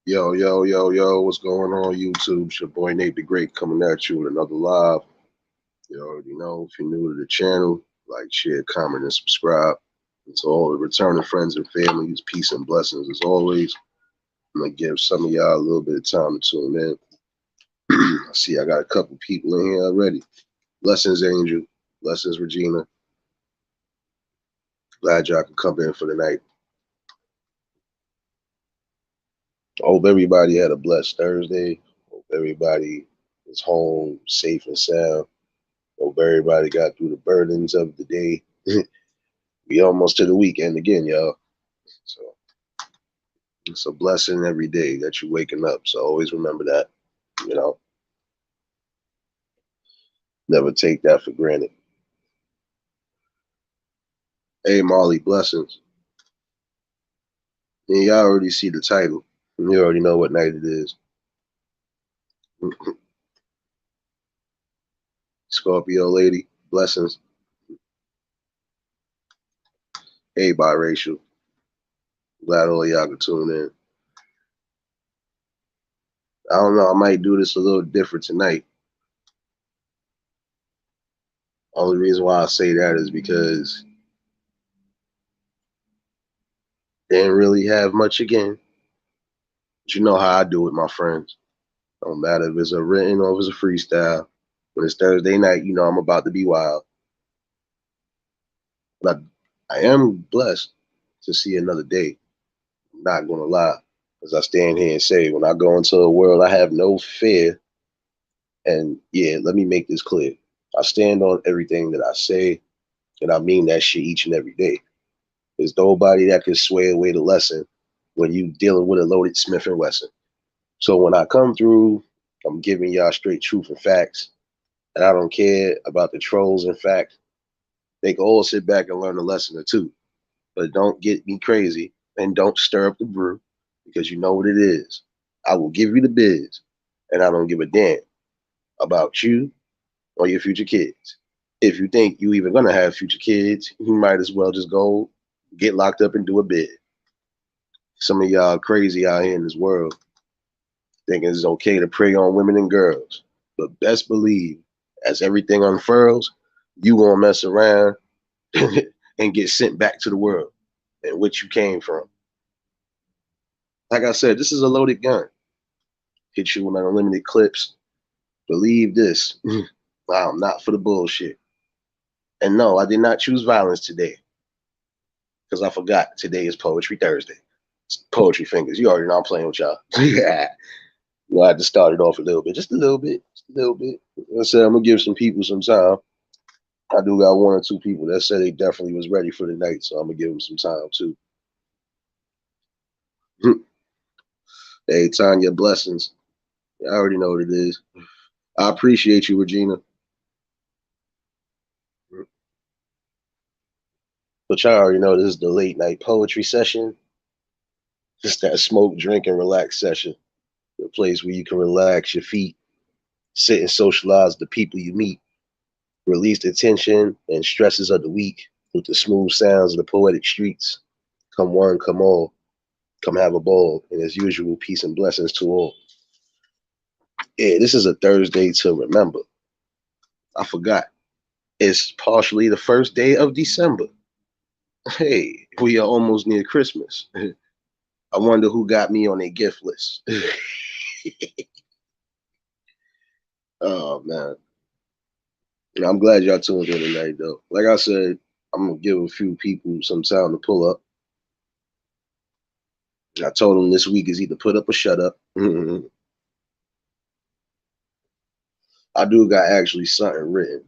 Yo, yo, yo, yo, what's going on YouTube? It's your boy Nate the Great coming at you with another live. You already know, if you're new to the channel, like, share, comment, and subscribe. And to all the returning friends and families, peace and blessings as always. I'm going to give some of y'all a little bit of time to tune in. I see I got a couple people in here already. Blessings, Angel. Blessings, Regina. Glad y'all could come in for the night. I hope everybody had a blessed Thursday. Hope everybody is home safe and sound. Hope everybody got through the burdens of the day. We almost to the weekend again, y'all. So it's a blessing every day that you're waking up. So always remember that. You know, never take that for granted. Hey, Molly, blessings. And y'all already see the title. You already know what night it is. Scorpio lady, blessings. Hey, biracial. Glad all y'all could tune in. I don't know. I might do this a little different tonight. Only reason why I say that is because they didn't really have much again. But you know how I do with my friends. Don't matter if it's a written or if it's a freestyle. When it's Thursday night, you know I'm about to be wild. But I am blessed to see another day. I'm not gonna lie. As I stand here and say, when I go into a world, I have no fear. And yeah, let me make this clear. I stand on everything that I say, and I mean that shit each and every day. There's nobody that can sway away the lesson when you dealing with a loaded Smith and Wesson. So when I come through, I'm giving y'all straight truth and facts. And I don't care about the trolls and facts. They can all sit back and learn a lesson or two. But don't get me crazy and don't stir up the brew because you know what it is. I will give you the biz, and I don't give a damn about you or your future kids. If you think you even gonna have future kids, you might as well just go get locked up and do a bid. Some of y'all crazy out here in this world thinking it's okay to prey on women and girls. But best believe, as everything unfurls, you gonna mess around and get sent back to the world in which you came from. Like I said, this is a loaded gun. Hit you with unlimited clips. Believe this. I'm not for the bullshit. And no, I did not choose violence today because I forgot today is Poetry Thursday. It's poetry fingers. You already know I'm playing with y'all. Yeah. You know, I had to start it off a little bit, just a little bit, just a little bit. I said I'm gonna give some people some time. I do got one or two people that said they definitely was ready for the night, so I'm gonna give them some time too. Hey, Tanya, blessings. I already know what it is. I appreciate you, Regina. But y'all already know this is the late night poetry session. Just that smoke, drink, and relax session. The place where you can relax your feet, sit and socialize with the people you meet, release the tension and stresses of the week with the smooth sounds of the poetic streets. Come one, come all, come have a ball, and as usual, peace and blessings to all. Yeah, this is a Thursday to remember. I forgot. It's partially the first day of December. Hey, we are almost near Christmas. I wonder who got me on their gift list. Oh man, I'm glad y'all tuned in tonight though. Like I said, I'm gonna give a few people some time to pull up. I told them this week is either put up or shut up. I do got actually something written.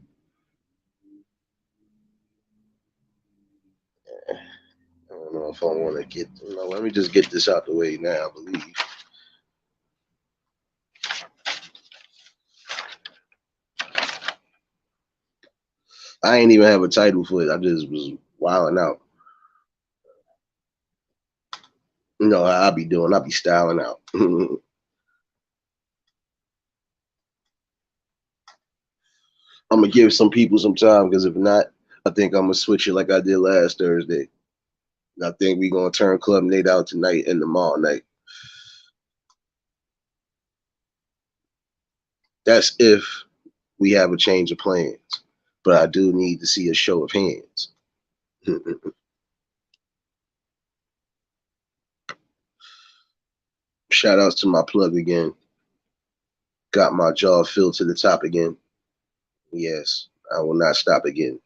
I don't know if I want to get. Let me just get this out the way now. I believe. I ain't even have a title for it. I just was wilding out. You know how I be doing. I be styling out. I'm gonna give some people some time because if not, I think I'm gonna switch it like I did last Thursday. I think we gonna turn Club Nate out tonight and tomorrow night. That's if we have a change of plans. But I do need to see a show of hands. Shout outs to my plug again. Got my jaw filled to the top again. Yes, I will not stop again.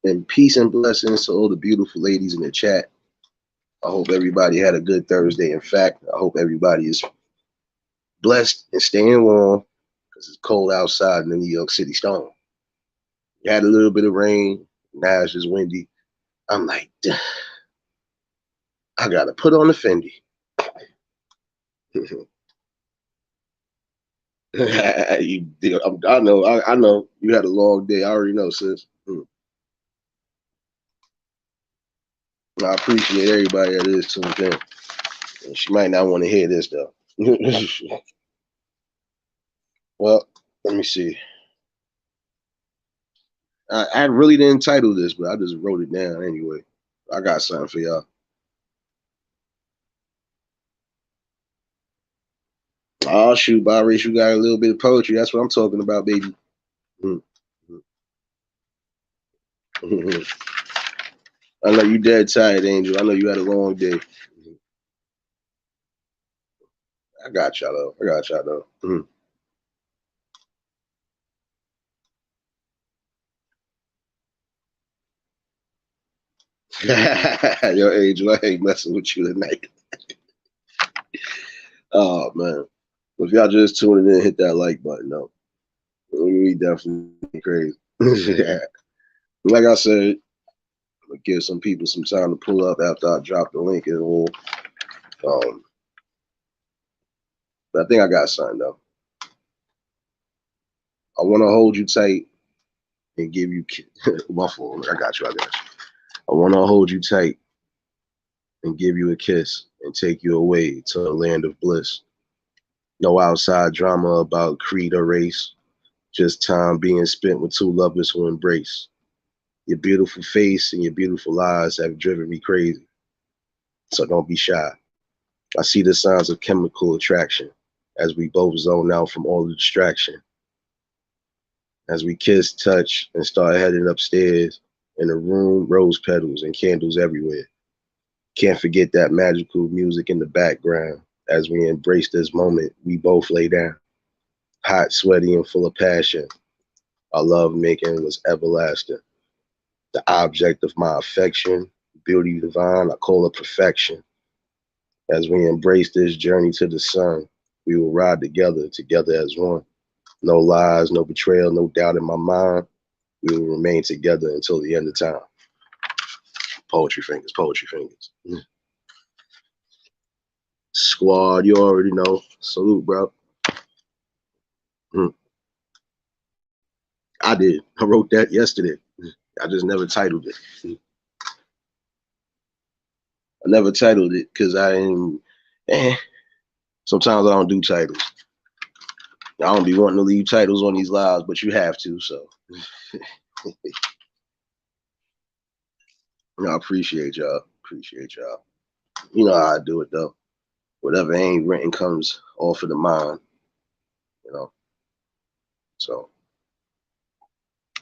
And peace and blessings to all the beautiful ladies in the chat. I hope everybody had a good Thursday. In fact, I hope everybody is blessed and staying warm because it's cold outside in the New York City storm. You had a little bit of rain. Now it's just windy. I'm like, I gotta put on the Fendi. I know. You had a long day. I already know, sis. I appreciate everybody that is tuned in. And she might not want to hear this though. Well, let me see. I really didn't title this, but I just wrote it down anyway. I got something for y'all. Oh shoot, Birace, you got a little bit of poetry. That's what I'm talking about, baby. I know you dead tired, Angel. I know you had a long day. I got y'all though. Yo, Angel, I ain't messing with you tonight. Oh man. If y'all just tuning in, hit that like button though. We definitely crazy. Like I said, I'll give some people some time to pull up after I drop the link and all. But I think I got something though. I want to hold you tight and give you my fault. I got you. I want to hold you tight and give you a kiss and take you away to a land of bliss. No outside drama about creed or race, just time being spent with two lovers who embrace. Your beautiful face and your beautiful eyes have driven me crazy. So don't be shy. I see the signs of chemical attraction as we both zone out from all the distraction. As we kiss, touch, and start heading upstairs, in the room, rose petals and candles everywhere. Can't forget that magical music in the background. As we embrace this moment, we both lay down, hot, sweaty, and full of passion. Our love making was everlasting. The object of my affection, beauty divine, I call it perfection. As we embrace this journey to the sun, we will ride together as one. No lies, no betrayal, no doubt in my mind. We will remain together until the end of time. Poetry fingers, poetry fingers. Squad, you already know. Salute, bro. I did. I wrote that yesterday. I just never titled it. I never titled it because I didn't. Sometimes I don't do titles. I don't be wanting to leave titles on these lives, but you have to. So I appreciate y'all. You know how I do it though. Whatever ain't written comes off of the mind. You know. So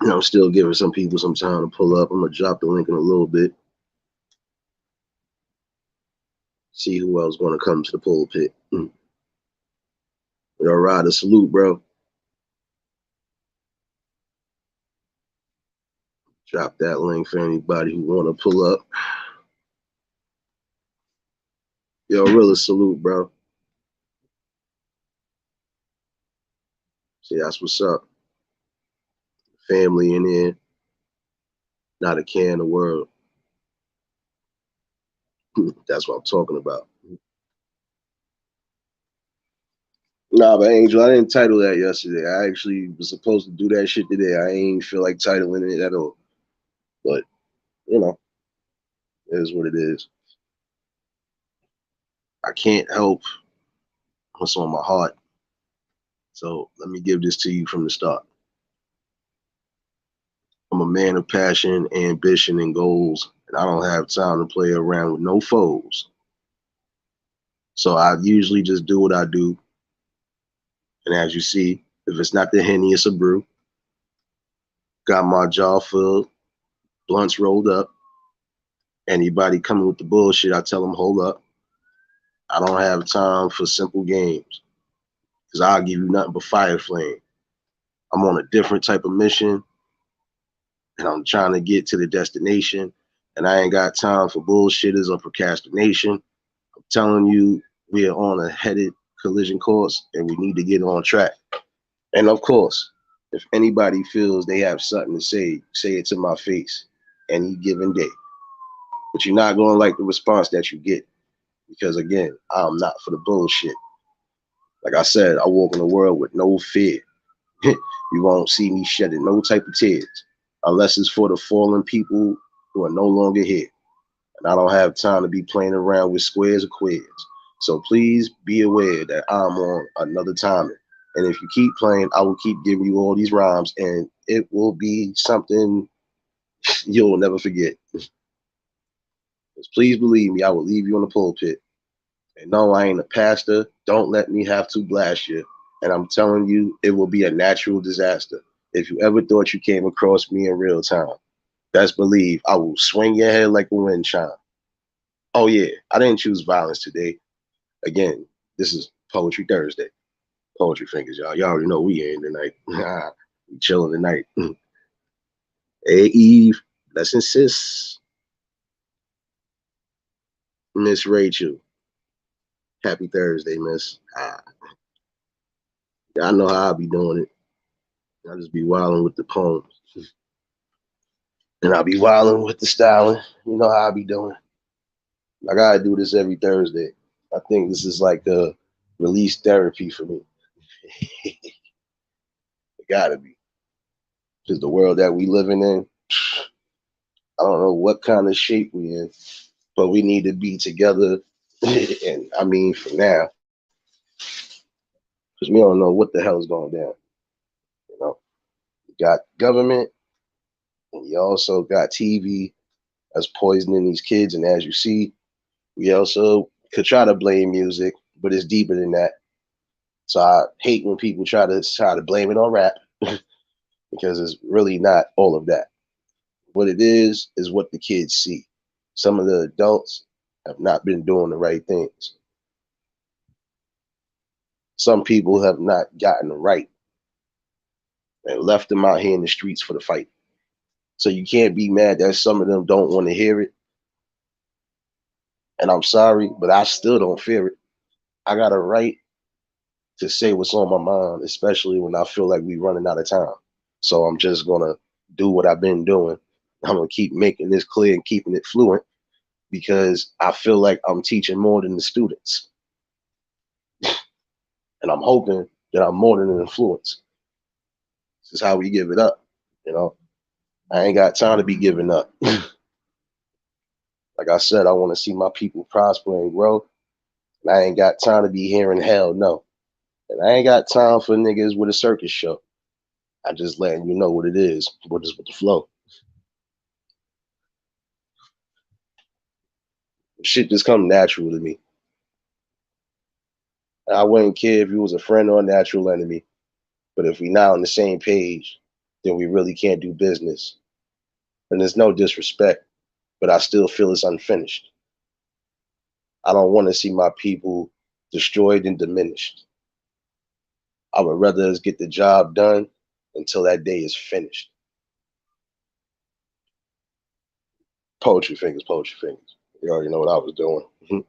I'm still giving some people some time to pull up. I'm gonna drop the link in a little bit. See who else want to come to the pulpit. Yo, Ryder, salute, bro. Drop that link for anybody who want to pull up. Yo, really salute, bro. See, that's what's up. Family in here, not a care in the world. That's what I'm talking about. Nah, but Angel, I didn't title that yesterday. I actually was supposed to do that shit today. I ain't feel like titling it at all. But, you know, it is what it is. I can't help what's on my heart. So let me give this to you from the start. I'm a man of passion, ambition, and goals, and I don't have time to play around with no foes. So I usually just do what I do. And as you see, if it's not the Henny, it's a brew. Got my jaw filled, blunts rolled up. Anybody coming with the bullshit, I tell them, hold up. I don't have time for simple games because I'll give you nothing but fire flame. I'm on a different type of mission and I'm trying to get to the destination and I ain't got time for bullshitters or procrastination. I'm telling you, we are on a headed collision course and we need to get on track. And of course, if anybody feels they have something to say it to my face any given day. But you're not going to like the response that you get because, again, I'm not for the bullshit. Like I said, I walk in the world with no fear. You won't see me shedding no type of tears unless it's for the fallen people who are no longer here. And I don't have time to be playing around with squares or queers. So please be aware that I'm on another timing. And if you keep playing, I will keep giving you all these rhymes and it will be something you'll never forget. Just please believe me, I will leave you in the pulpit. And no, I ain't a pastor. Don't let me have to blast you. And I'm telling you, it will be a natural disaster. If you ever thought you came across me in real time, best believe I will swing your head like a wind chime. Oh, yeah, I didn't choose violence today. Again, this is Poetry Thursday. Poetry fingers, y'all. Y'all already know we in tonight. We chilling tonight. Hey, Eve. Let's insist. Miss Rachel. Happy Thursday, Miss. I know how I be doing it. I just be wilding with the poems. And I'll be wilding with the styling. You know how I be doing. I gotta do this every Thursday. I think this is like a release therapy for me. It gotta be. Because the world that we living in, I don't know what kind of shape we in, but we need to be together. And I mean for now, because we don't know what the hell is going down. You know, you got government, and you also got TV that's poisoning these kids. And as you see, we also could try to blame music, but it's deeper than that. So I hate when people try to blame it on rap because it's really not all of that. What it is what the kids see. Some of the adults have not been doing the right things. Some people have not gotten it right and left them out here in the streets for the fight. So you can't be mad that some of them don't want to hear it. And I'm sorry, but I still don't fear it. I got a right to say what's on my mind, especially when I feel like we're running out of time. So I'm just gonna do what I've been doing. I'm gonna keep making this clear and keeping it fluent because I feel like I'm teaching more than the students. And I'm hoping that I'm more than an influence. This is how we give it up. You know, I ain't got time to be giving up. Like I said, I want to see my people prosper and grow. And I ain't got time to be hearing hell no. And I ain't got time for niggas with a circus show. I just letting you know what it is, what is with the flow. Shit just come natural to me. I wouldn't care if you was a friend or a natural enemy, but if we not on the same page, then we really can't do business. And there's no disrespect, but I still feel it's unfinished. I don't want to see my people destroyed and diminished. I would rather us get the job done until that day is finished. Poetry fingers, poetry fingers. You already know what I was doing.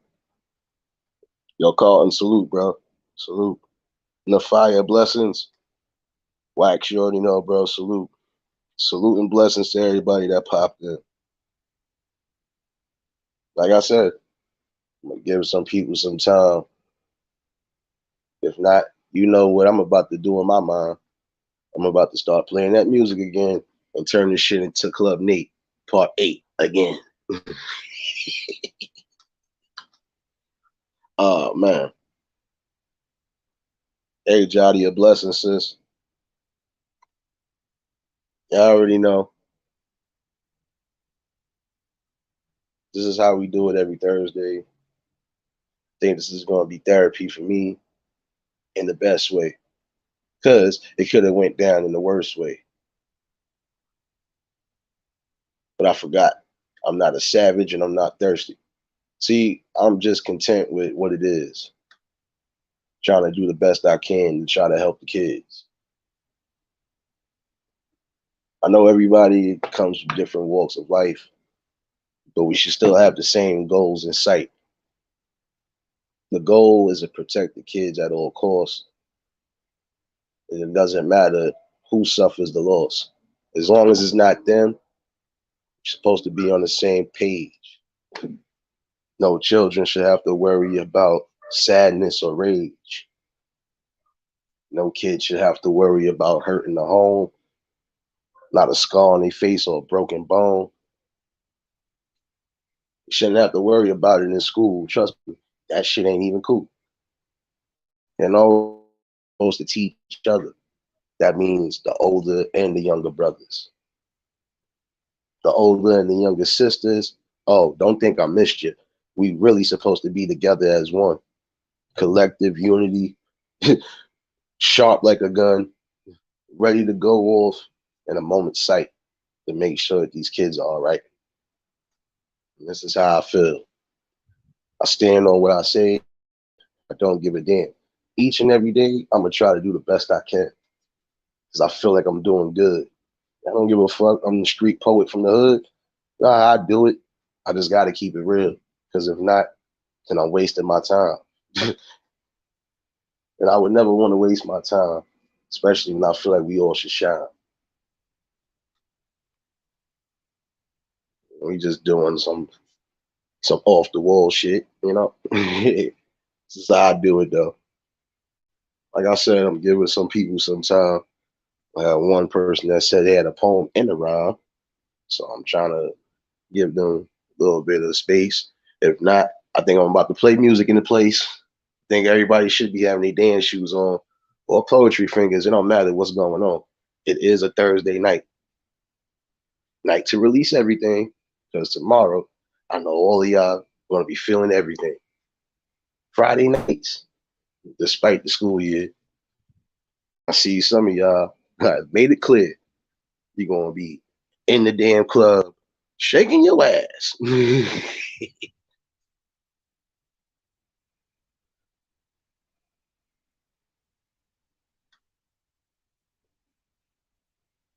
Yo, Carlton, salute, bro. Salute. Nafaya, blessings. Wax, you already know, bro. Salute. Salute and blessings to everybody that popped in. Like I said, I'm gonna give some people some time. If not, you know what I'm about to do in my mind. I'm about to start playing that music again and turn this shit into Club Nate Part 8 again. Oh man. Hey Jody, a blessing, sis. You already know. This is how we do it every Thursday. think this is going to be therapy for me in the best way, because it could have went down in the worst way. But I forgot. I'm not a savage and I'm not thirsty. See, I'm just content with what it is. Trying to do the best I can to try to help the kids. I know everybody comes from different walks of life, but we should still have the same goals in sight. The goal is to protect the kids at all costs. And it doesn't matter who suffers the loss. As long as it's not them, you're supposed to be on the same page. No children should have to worry about sadness or rage. No kid should have to worry about hurting the home, not a scar on their face or a broken bone. You shouldn't have to worry about it in school. Trust me, that shit ain't even cool. And all supposed to teach each other. That means the older and the younger brothers. The older and the younger sisters, oh, don't think I missed you. We really supposed to be together as one. Collective unity, sharp like a gun, ready to go off in a moment's sight to make sure that these kids are all right. And this is how I feel. I stand on what I say. I don't give a damn. Each and every day, I'm going to try to do the best I can because I feel like I'm doing good. I don't give a fuck. I'm the street poet from the hood. Nah, I do it. I just got to keep it real, because if not, then I'm wasting my time. And I would never want to waste my time, especially when I feel like we all should shine. We just doing some off the wall shit, you know. This is how I do it though. Like I said, I'm giving some people some time. I had one person that said they had a poem in the rhyme, so I'm trying to give them a little bit of space. If not, I think I'm about to play music in the place. I think everybody should be having their dance shoes on or poetry fingers. It don't matter what's going on. It is a Thursday night to release everything, because tomorrow I know all of y'all going to be feeling everything. Friday nights, despite the school year, I see some of y'all made it clear you're going to be in the damn club shaking your ass.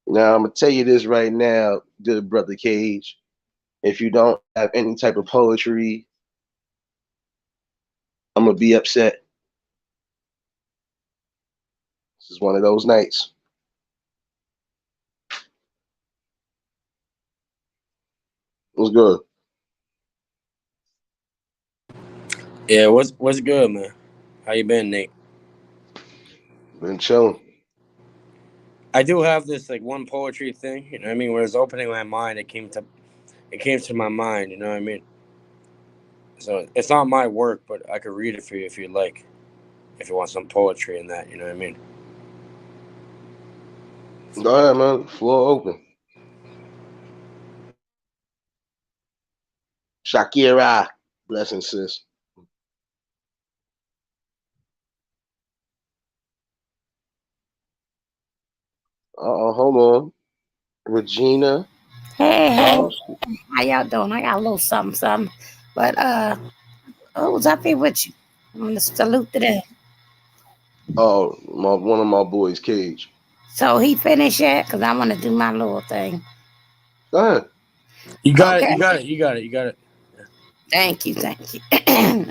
Now, I'm going to tell you this right now, good brother Cage. If you don't have any type of poetry, I'm going to be upset. This is one of those nights. What's good? Yeah, what's good, man? How you been, Nate? Been chilling. I do have this like one poetry thing, you know what I mean? When it was opening my mind, it came to my mind, you know what I mean? So it's not my work, but I could read it for you if you like. If you want some poetry in that, you know what I mean? Go ahead, man. Floor open. Shakira. Blessings, sis. Hold on. Regina. Hey, Oh, how y'all doing? I got a little something. But who's up here with you? I'm gonna salute to them. one of my boys, Cage. So he finished yet? Cause I wanna do my little thing. Go ahead. You got it, Okay. you got it, you got it, you got it. Thank you.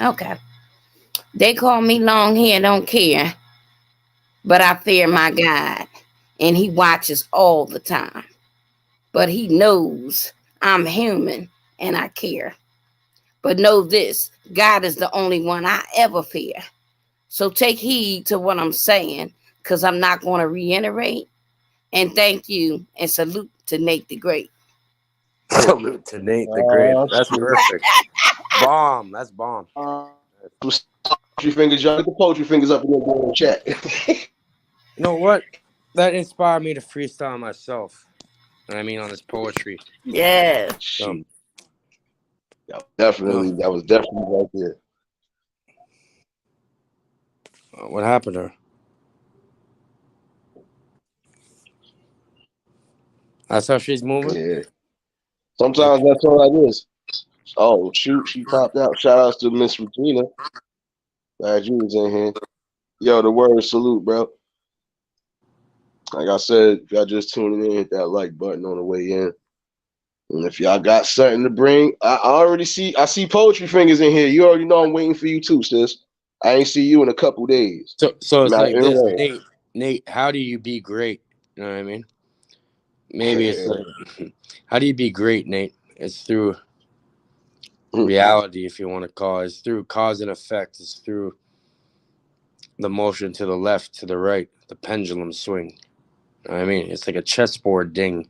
Okay. They call me long hair, don't care, but I fear my God, and He watches all the time. But He knows I'm human and I care. But know this: God is the only one I ever fear. So take heed to what I'm saying, because I'm not going to reiterate. And thank you and salute to Nate the Great. Salute to Nate the Great. That's Shit. perfect. Bomb. That's bomb. Poetry fingers, y'all get the poetry fingers up in the chat. You know what? That inspired me to freestyle myself. And I mean on this poetry. Yeah. So, That was definitely right there. What happened to her? That's how she's moving? Yeah. Sometimes that's all that is. Oh, shoot, she popped out. Shout outs to Miss Regina. Glad you was in here. Yo, the word salute, bro. Like I said, if y'all just tuning in, hit that like button on the way in. And if y'all got something to bring, I see poetry fingers in here. You already know I'm waiting for you too, sis. I ain't see you in a couple days. So it's Not like this, in Nate, how do you be great? You know what I mean? Maybe it's like, how do you be great, Nate? It's through reality, if you want to call it. It's through cause and effect. It's through the motion to the left, to the right, the pendulum swing. You know what I mean? It's like a chessboard ding.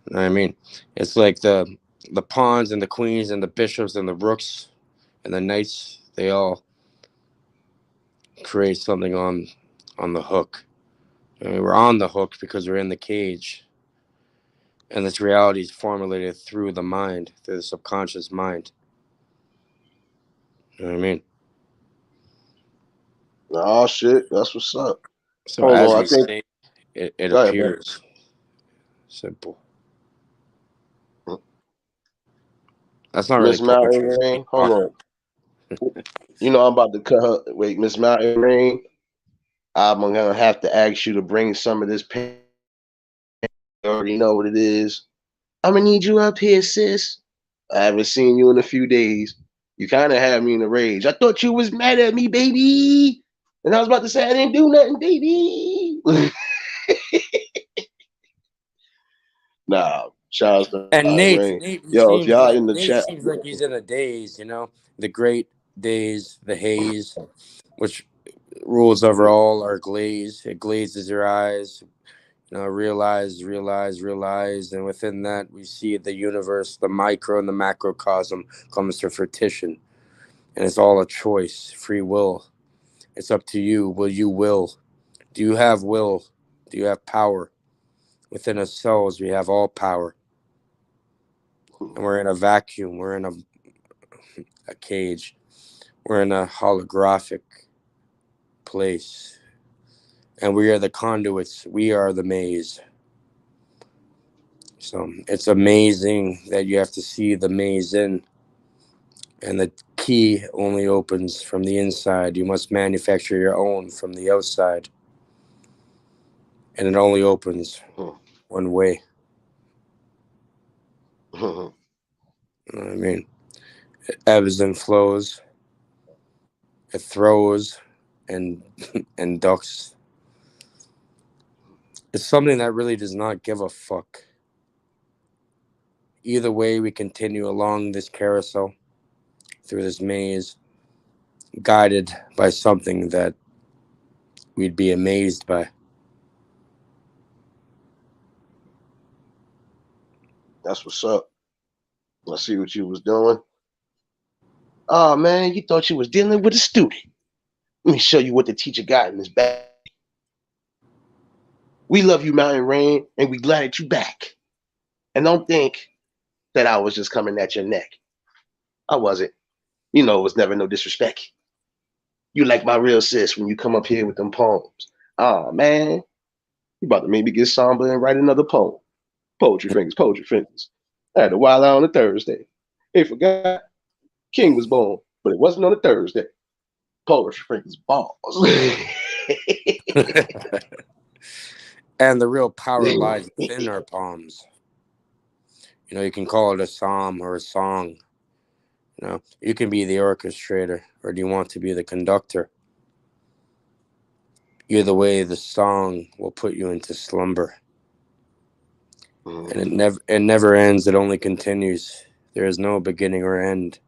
You know what I mean? It's like the pawns and the queens and the bishops and the rooks and the knights, they all create something on the hook. I mean, we're on the hook because we're in the cage. And this reality is formulated through the mind, through the subconscious mind. You know what I mean? Oh shit, that's what's up. So Hold as on, we say, it Go ahead, appears simple. That's not really Miss Mountain poetry. Rain. Hold on. You know I'm about to cut her. Wait, Miss Mountain Rain. I'm gonna have to ask you to bring some of this pain. You already know what it is. I'm gonna need you up here, sis. I haven't seen you in a few days. You kind of had me in a rage. I thought you was mad at me, baby. And I was about to say I didn't do nothing, baby. Nah, Charles the And Nate Rain. Yo, if y'all in the Nate chat, seems like he's in a daze, you know, the great daze, the haze, which rules over all our glaze. It glazes your eyes. You know, realize, and within that we see the universe, the micro and the macrocosm comes to fruition, and it's all a choice, free will. It's up to you. Will you will? Do you have will? Do you have power? Within ourselves, we have all power, and we're in a vacuum. We're in a cage. We're in a holographic place, and we are the conduits. We are the maze. So it's amazing that you have to see the maze in, and the key only opens from the inside. You must manufacture your own from the outside, and it only opens one way. You know what I mean? It ebbs and flows. It throws and ducks. It's something that really does not give a fuck. Either way, we continue along this carousel, through this maze, guided by something that we'd be amazed by. That's what's up. I see what you was doing. Oh man, you thought you was dealing with a student. Let me show you what the teacher got in his bag. We love you, Mountain Rain, and we glad that you back. And don't think that I was just coming at your neck. I wasn't. You know, it was never no disrespect. You like my real sis when you come up here with them poems. Oh man, you about to make me get somber and write another poem. Poetry fingers, poetry fingers. I had a wild out on a Thursday. They forgot King was born, but it wasn't on a Thursday. Poetry fingers balls. And the real power lies within our palms. You know, you can call it a psalm or a song. You know, you can be the orchestrator, or do you want to be the conductor? Either way, the song will put you into slumber. And it never ends. It only continues. There is no beginning or end.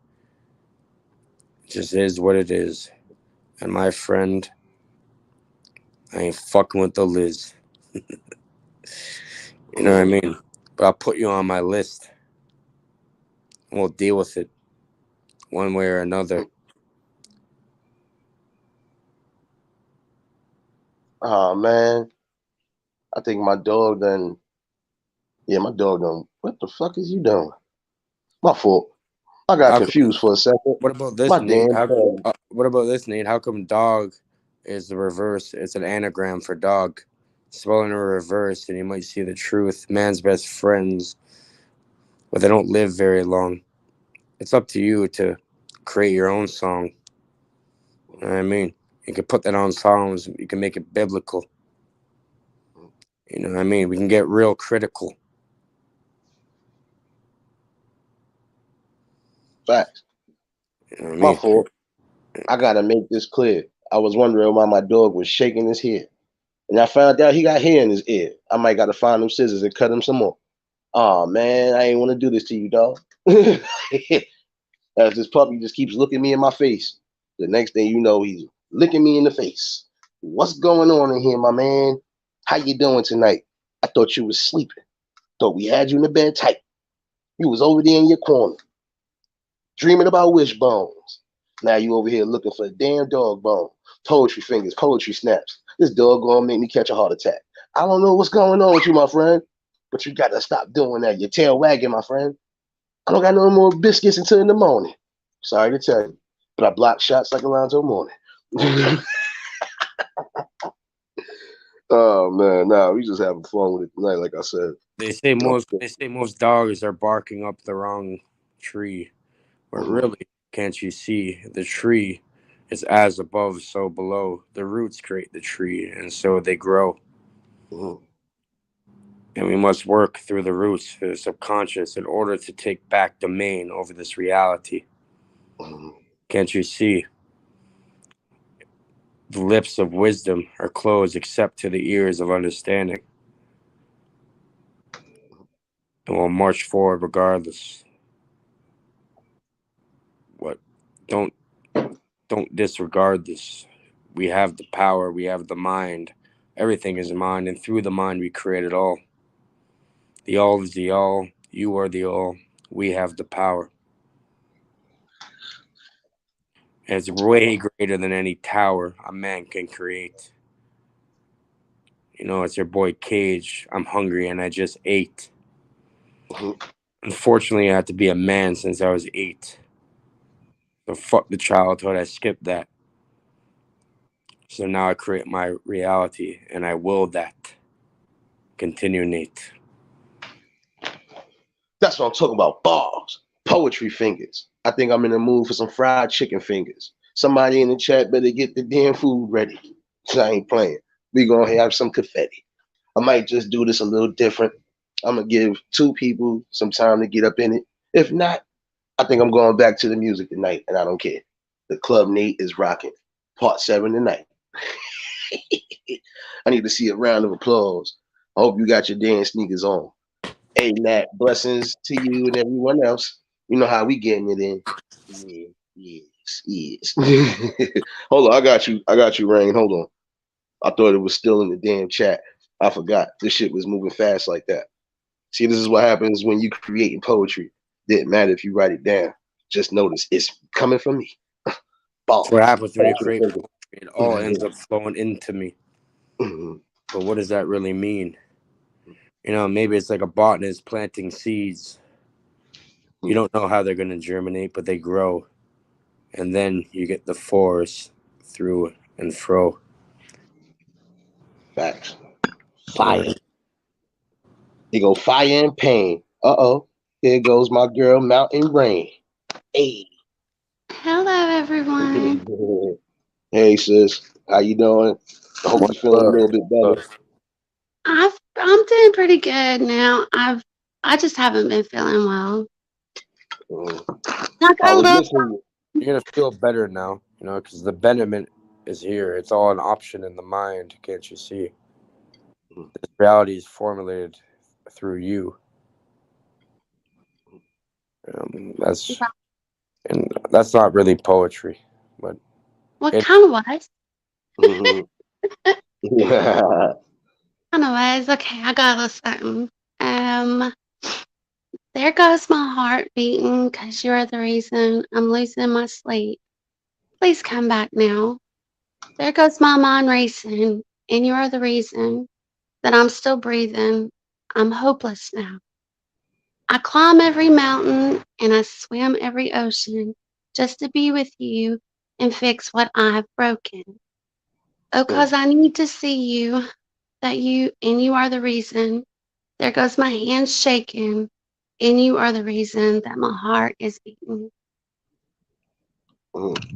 It just is what it is. And my friend, I ain't fucking with the Liz. You know what I mean? But I'll put you on my list, and we'll deal with it one way or another. Oh man, I think my dog done. Yeah, my dog done. What the fuck is you doing? My fault. I got confused for a second. What about this, My Nate? damn dog. What about this, Nate? How come dog is the reverse. It's an anagram for dog. Spelling in reverse, and you might see the truth. Man's best friends, but they don't live very long. It's up to you to create your own song. You know what I mean? You can put that on songs. You can make it biblical. You know what I mean? We can get real critical. Facts. You know what I My mean? fault. I gotta make this clear. I was wondering why my dog was shaking his head. And I found out he got hair in his ear. I might gotta find them scissors and cut him some more. Oh man, I ain't wanna do this to you, dog. As this puppy just keeps looking me in my face. The next thing you know, he's licking me in the face. What's going on in here, my man? How you doing tonight? I thought you was sleeping. Thought we had you in the bed tight. You was over there in your corner, dreaming about wishbones. Now you over here looking for a damn dog bone. Poetry fingers, poetry snaps. This dog gonna make me catch a heart attack. I don't know what's going on with you, my friend, but you gotta stop doing that. Your tail wagging, my friend. I don't got no more biscuits until in the morning. Sorry to tell you, but I block shots like Alonzo Mourning. Oh man, nah, we just having fun with it tonight, like I said. They say most dogs are barking up the wrong tree, but really, can't you see the tree is as above, so below. The roots create the tree, and so they grow. And we must work through the roots for the subconscious in order to take back domain over this reality. Can't you see? The lips of wisdom are closed except to the ears of understanding. And we'll march forward regardless. What? Don't disregard this. We have the power, we have the mind. Everything is mind, and through the mind we create it all. The all is the all. You are the all. We have the power. And it's way greater than any tower a man can create. You know, it's your boy Cage. I'm hungry and I just ate. Unfortunately, I had to be a man since I was 8. So fuck the childhood. I skipped that. So now I create my reality and I will that. Continue, Nate. That's what I'm talking about. Bars. Poetry fingers. I think I'm in the mood for some fried chicken fingers. Somebody in the chat better get the damn food ready. I ain't playing. We gonna have some confetti. I might just do this a little different. I'm gonna give 2 people some time to get up in it. If not, I think I'm going back to the music tonight, and I don't care. The Club Nate is rocking. Part 7 tonight. I need to see a round of applause. I hope you got your damn sneakers on. Hey, Nat, blessings to you and everyone else. You know how we getting it in. Yeah, yes. Hold on, I got you, Rain. Hold on. I thought it was still in the damn chat. I forgot. This shit was moving fast like that. See, this is what happens when you creating poetry. Didn't matter if you write it down. Just notice it's coming from me. That's what happens when you create poetry. It all ends up flowing into me. But what does that really mean? You know, maybe it's like a botanist planting seeds. You don't know how they're going to germinate, but they grow. And then you get the forest through and fro. Facts. Fire. You go fire and pain. Uh-oh. Here goes my girl, Mountain Rain. Hey. Hello, everyone. Hey, sis. How you doing? I hope you're feeling a little bit better. I'm doing pretty good now. I just haven't been feeling well. You're gonna feel better now, you know, because the betterment is here. It's all an option in the mind. Can't you see? This reality is formulated through you. That's not really poetry, but what kind of was? Kind of was. Okay, I got a little something. There goes my heart beating because you're the reason I'm losing my sleep. Please come back now. There goes my mind racing, and you're the reason that I'm still breathing. I'm hopeless now. I climb every mountain and I swim every ocean just to be with you and fix what I've broken. Because I need to see you, that you are the reason. There goes my hands shaking, and you are the reason that my heart is beating. Mhm. Thank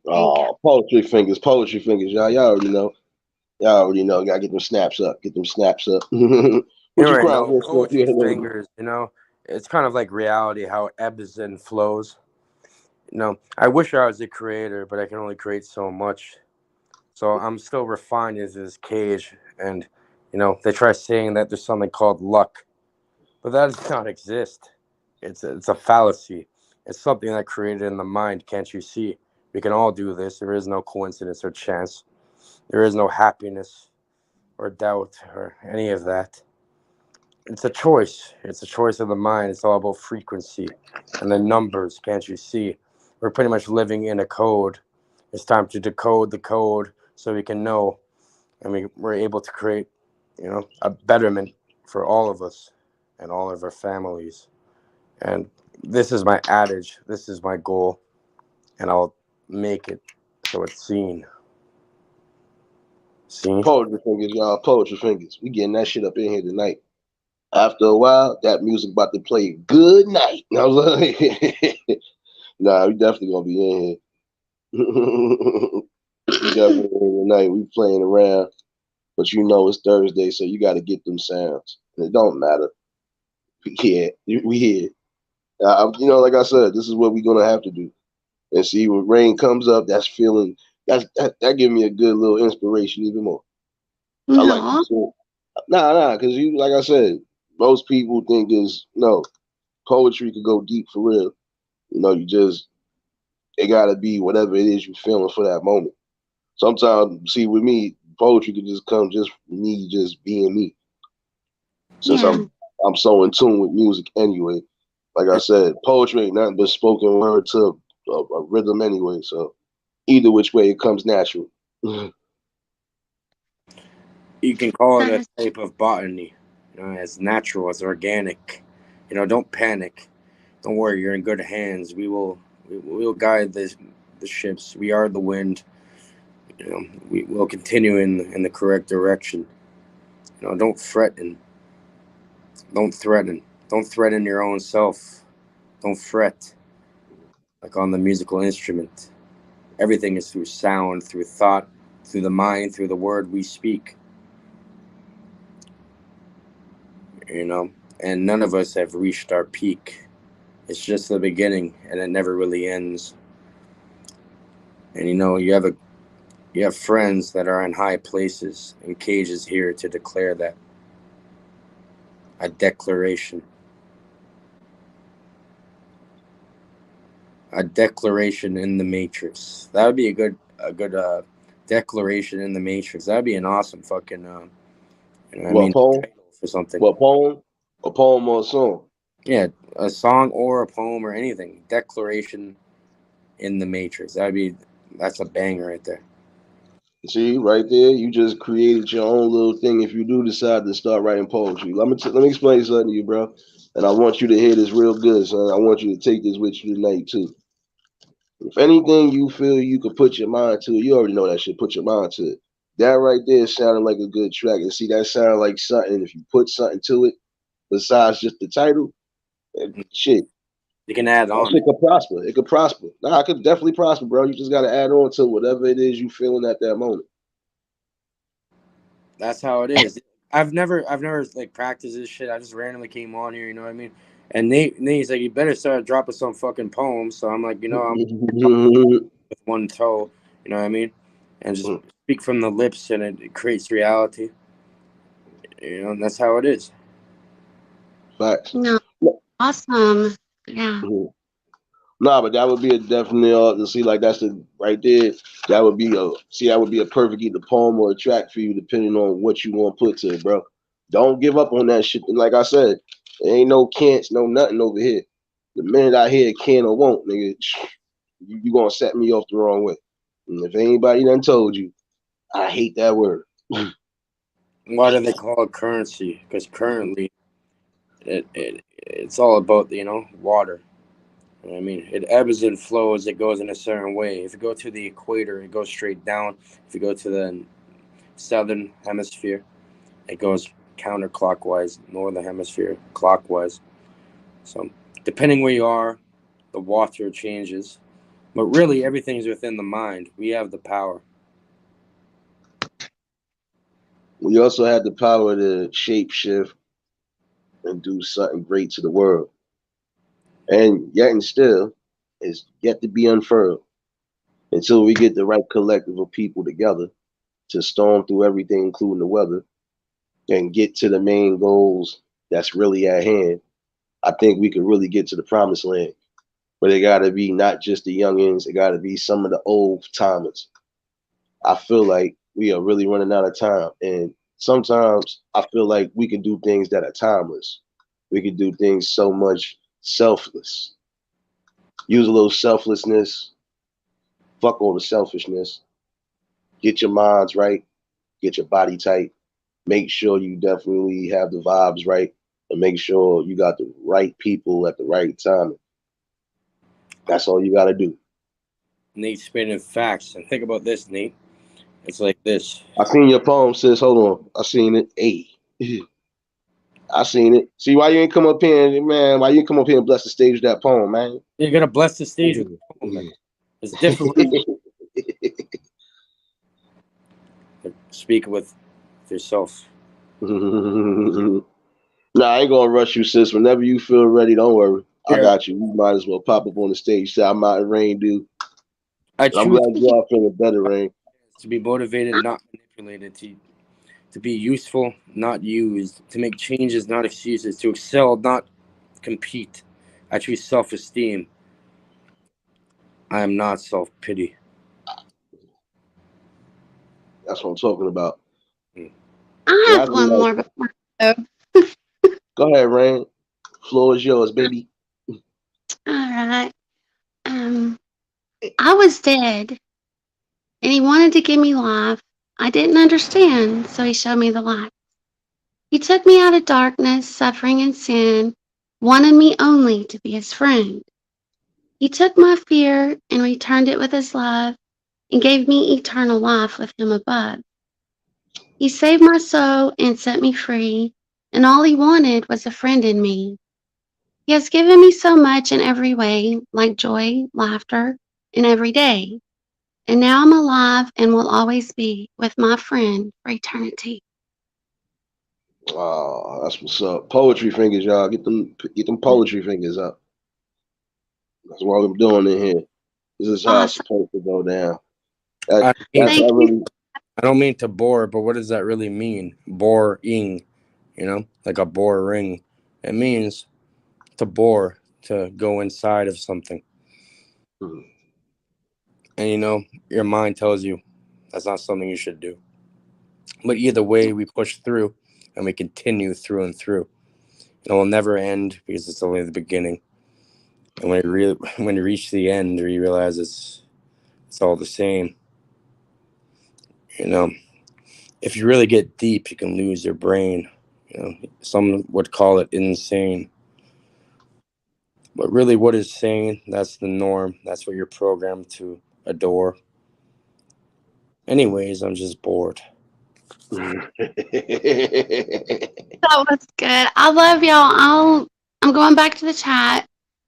you. Oh, poetry fingers, y'all. Y'all already know. Y'all already know. Gotta get them snaps up. Get them snaps up. What You you already crying know, for? Smoke? poetry fingers, you know, it's kind of like reality, how it ebbs and flows. You know, I wish I was a creator, but I can only create so much. So I'm still refined into this cage. And, you know, they try saying that there's something called luck, but that does not exist. It's a fallacy. It's something that created in the mind. Can't you see? We can all do this. There is no coincidence or chance. There is no happiness or doubt or any of that. It's a choice. It's a choice of the mind. It's all about frequency and the numbers. Can't you see? We're pretty much living in a code. It's time to decode the code so we can know, and we're able to create, you know, a betterment for all of us and all of our families. And this is my adage. This is my goal, and I'll make it so it's seen. Seen. Poetry fingers, y'all. Poetry fingers. We getting that shit up in here tonight. After a while, that music about to play good night. And I was like, nah, we definitely gonna be in here. We definitely in tonight. We playing around, but you know it's Thursday, so you got to get them sounds. And it don't matter. Yeah, we here. You know, like I said, this is what we're gonna have to do. And see, when rain comes up, that's feeling. That give me a good little inspiration even more. I like No, to nah, because you, like I said, most people think is no poetry could go deep for real. You know, you just it gotta be whatever it is you're feeling for that moment. Sometimes, see, with me, poetry could just come just me just being me. Since yeah, I'm so in tune with music anyway. Like I said, poetry ain't nothing but spoken word to a rhythm anyway. So either which way, it comes natural. You can call it that a is type of botany. You know, it's natural, it's organic. You know, don't panic. Don't worry, you're in good hands. We will guide the ships. We are the wind. You know, we will continue in the correct direction. You know, don't threaten. Don't threaten. Don't threaten your own self. Don't fret like on the musical instrument. Everything is through sound, through thought, through the mind, through the word we speak. You know, and none of us have reached our peak. It's just the beginning, and it never really ends. And you know, you have friends that are in high places, and Cage is here to declare that a declaration, a declaration in the Matrix. That would be a good declaration in the Matrix. That'd be an awesome fucking you know what I What mean, poem? title for something. What poem? A poem or a song? Yeah, a song or a poem or anything. Declaration in the Matrix. That's a banger right there. See, right there, you just created your own little thing. If you do decide to start writing poetry, let me explain something to you, bro. And I want you to hear this real good, son. I want you to take this with you tonight too. If anything you feel you could put your mind to, you already know that shit. Put your mind to it. That right there sounded like a good track. And see, that sounded like something. If you put something to it besides just the title, shit, You can add that on. shit could prosper. It could prosper. Nah, it could definitely prosper, bro. You just got to add on to whatever it is you feeling at that moment. That's how it is. I've never like practiced this shit. I just randomly came on here. You know what I mean? And Nate's like, you better start dropping some fucking poems. So I'm like, you know, I'm with one toe. You know what I mean? And just speak from the lips, and it creates reality. You know, and that's how it is. Facts. no awesome. Yeah, Mhm. Nah, but that would be a definitely to see like that's the right there. That would be a perfect either poem or a track for you depending on what you want to put to it, bro. Don't give up on that shit. And like I said, there ain't no can'ts, no nothing over here. The minute I hear can or won't, nigga, you gonna set me off the wrong way. And if anybody done told you, I hate that word. Why do they call it currency? Because currently, it's all about, you know, water. You know what I mean, it ebbs and flows. It goes in a certain way. If you go to the equator, it goes straight down. If you go to the southern hemisphere. It goes counterclockwise, northern hemisphere clockwise. So depending where you are, the water changes. But really, everything's within the mind. We have the power. We also had the power to shape shift and do something great to the world. And yet and still, it's yet to be unfurled until we get the right collective of people together to storm through everything, including the weather, and get to the main goals that's really at hand. I think we can really get to the promised land. But it got to be not just the youngins, it got to be some of the old timers. I feel like we are really running out of time. And sometimes I feel like we can do things that are timeless. We can do things so much selfless. Use a little selflessness. Fuck all the selfishness. Get your minds right. Get your body tight. Make sure you definitely have the vibes right. And make sure you got the right people at the right time. That's all you got to do. Nate spinning facts. And think about this, Nate. It's like this. I seen your poem, sis. Hold on. I seen it. Hey. I seen it. See, why you ain't come up here, man? Why you ain't come up here and bless the stage with that poem, man? You're going to bless the stage with the poem, man. It's different. Speak with yourself. Nah, I ain't gonna rush you, sis. Whenever you feel ready, don't worry. I got you. You might as well pop up on the stage. Say, I'm out in Rain, dude. I'm glad you all feeling better, Rain. To be motivated, not manipulated. To be useful, not used. To make changes, not excuses. To excel, not compete. I choose self-esteem. I am not self-pity. That's what I'm talking about. I have one more before I go. Go ahead, Rain. Floor is yours, baby. All right. I was dead, and he wanted to give me life. I didn't understand, so he showed me the light. He took me out of darkness, suffering, and sin, wanted me only to be his friend. He took my fear and returned it with his love, and gave me eternal life with him above. He saved my soul and set me free, and all he wanted was a friend in me. He has given me so much in every way, like joy, laughter, and every day. And now I'm alive and will always be with my friend for eternity. Oh, that's what's up. Poetry fingers, y'all. Get them poetry fingers up. That's what I'm doing in here. This is how it's supposed to go down. I don't mean to bore, but what does that really mean? Boring, like a boring. It means to bore, to go inside of something. Mm-hmm. And your mind tells you that's not something you should do. But either way, we push through and we continue through and through. And it will never end because it's only the beginning. And when you reach the end, you realize it's all the same. If you really get deep, you can lose your brain. Some would call it insane. But really, what is sane? That's the norm. That's what you're programmed to adore. Anyways, I'm just bored. That was good. I love y'all. I'm going back to the chat.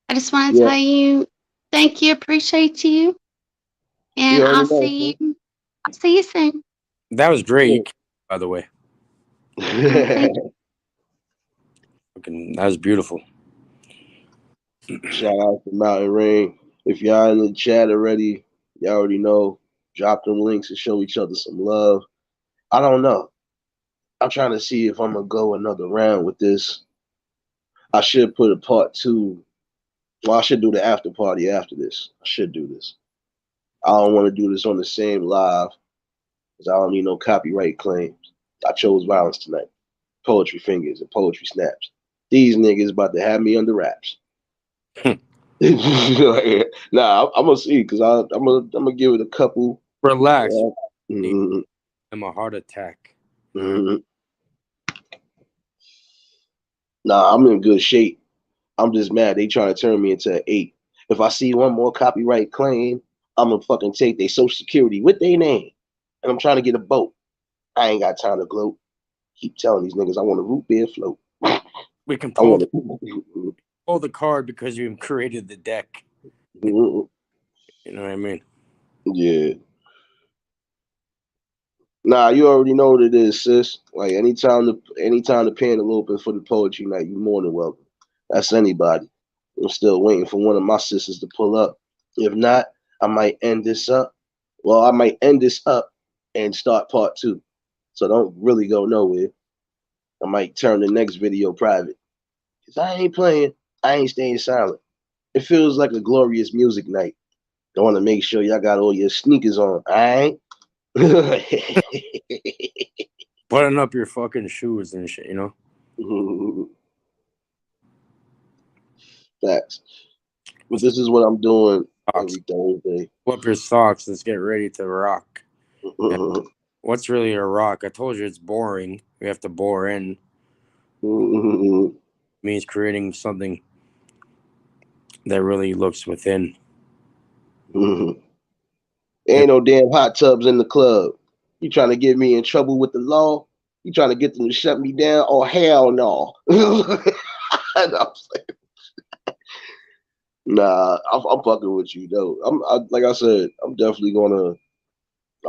I just want to tell you, thank you, appreciate you, and I'll see you soon. That was great, by the way. That was beautiful. Shout out to Mountain Rain. If y'all in the chat already, y'all already know. Drop them links and show each other some love. I don't know. I'm trying to see if I'm gonna go another round with this. I should put a part 2. Well, I should do the after party after this. I should do this. I don't want to do this on the same live because I don't need no copyright claims. I chose violence tonight. Poetry fingers and poetry snaps. These niggas about to have me under wraps. Nah, I'm gonna see because I'm gonna give it a couple. Relax. I'm a heart attack. Nah, I'm in good shape. I'm just mad they trying to turn me into an 8. If I see one more copyright claim, I'm gonna fucking take their social security with their name, and I'm trying to get a boat. I ain't got time to gloat. Keep telling these niggas I want a root beer float. We can I want pull the card because you created the deck. to. You know what I mean? Yeah. Nah, you already know what it is, sis. Like anytime the pen a little bit for the poetry night, you more than welcome. That's anybody. I'm still waiting for one of my sisters to pull up. If not, I might end this up. Well, I might end this up and start part 2. So don't really go nowhere. I might turn the next video private. Cause I ain't playing. I ain't staying silent. It feels like a glorious music night. I want to make sure y'all got all your sneakers on. Alright? Button up your fucking shoes and shit, you know? Facts. But this is what I'm doing Socks. every Thursday. Pull up your socks. Let's get ready to rock. What's really a rock? I told you it's boring. We have to bore in. It means creating something that really looks within. Ain't no damn hot tubs in the club. You trying to get me in trouble with the law? You trying to get them to shut me down? Oh, hell no. Nah, I'm fucking with you though. Like I said, I'm definitely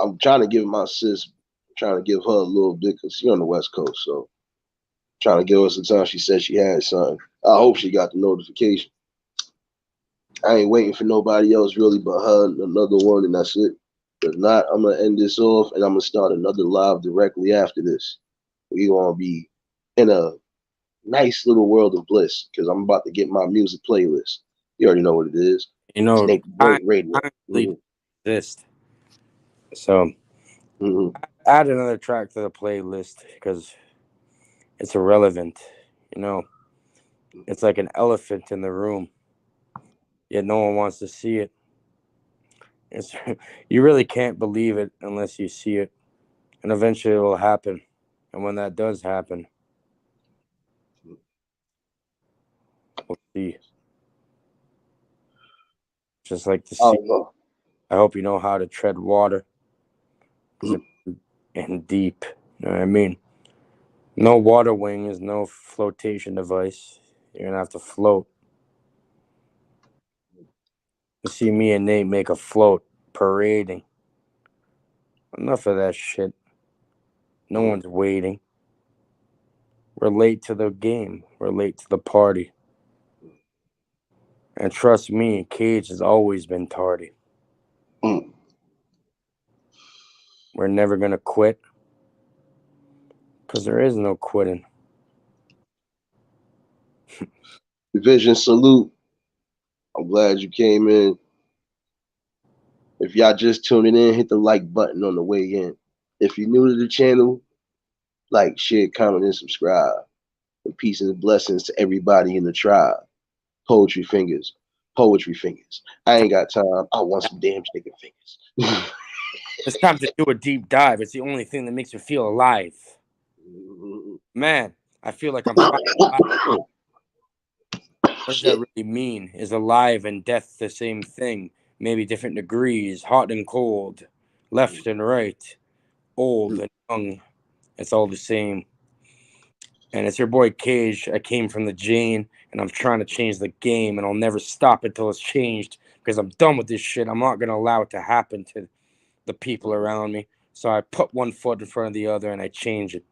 I'm trying to give my sis, trying to give her a little bit because she's on the West Coast, so trying to give her some time. She said she had something. I hope she got the notification. I ain't waiting for nobody else really but her, another one, and that's it. If not, I'm gonna end this off and I'm gonna start another live directly after this. We gonna be in a nice little world of bliss because I'm about to get my music playlist. You already know what it is. You know, Snake Radio. Exist. So add another track to the playlist because it's irrelevant. You know, it's like an elephant in the room, yet no one wants to see it. You really can't believe it unless you see it, and eventually it will happen. And when that does happen, we'll see. Just like the sea. I hope you know how to tread water and deep. You know what I mean? No water wings, no flotation device. You're gonna have to float. You see me and Nate make a float parading. Enough of that shit. No one's waiting. We're late to the game. We're late to the party. And trust me, Cage has always been tardy. We're never going to quit. Because there is no quitting. Division salute. I'm glad you came in. If y'all just tuning in, hit the like button on the way in. If you're new to the channel, like, share, comment, and subscribe. And peace and blessings to everybody in the tribe. Poetry fingers. Poetry fingers. I ain't got time. I want some damn chicken fingers. It's time to do a deep dive. It's the only thing that makes me feel alive. Man, I feel like I'm alive. What does that really mean? Is alive and death the same thing? Maybe different degrees, hot and cold, left and right, old and young. It's all the same. And it's your boy Cage. I came from the Jane, and I'm trying to change the game, and I'll never stop until it's changed because I'm done with this shit. I'm not going to allow it to happen to the people around me. So I put one foot in front of the other, and I change it.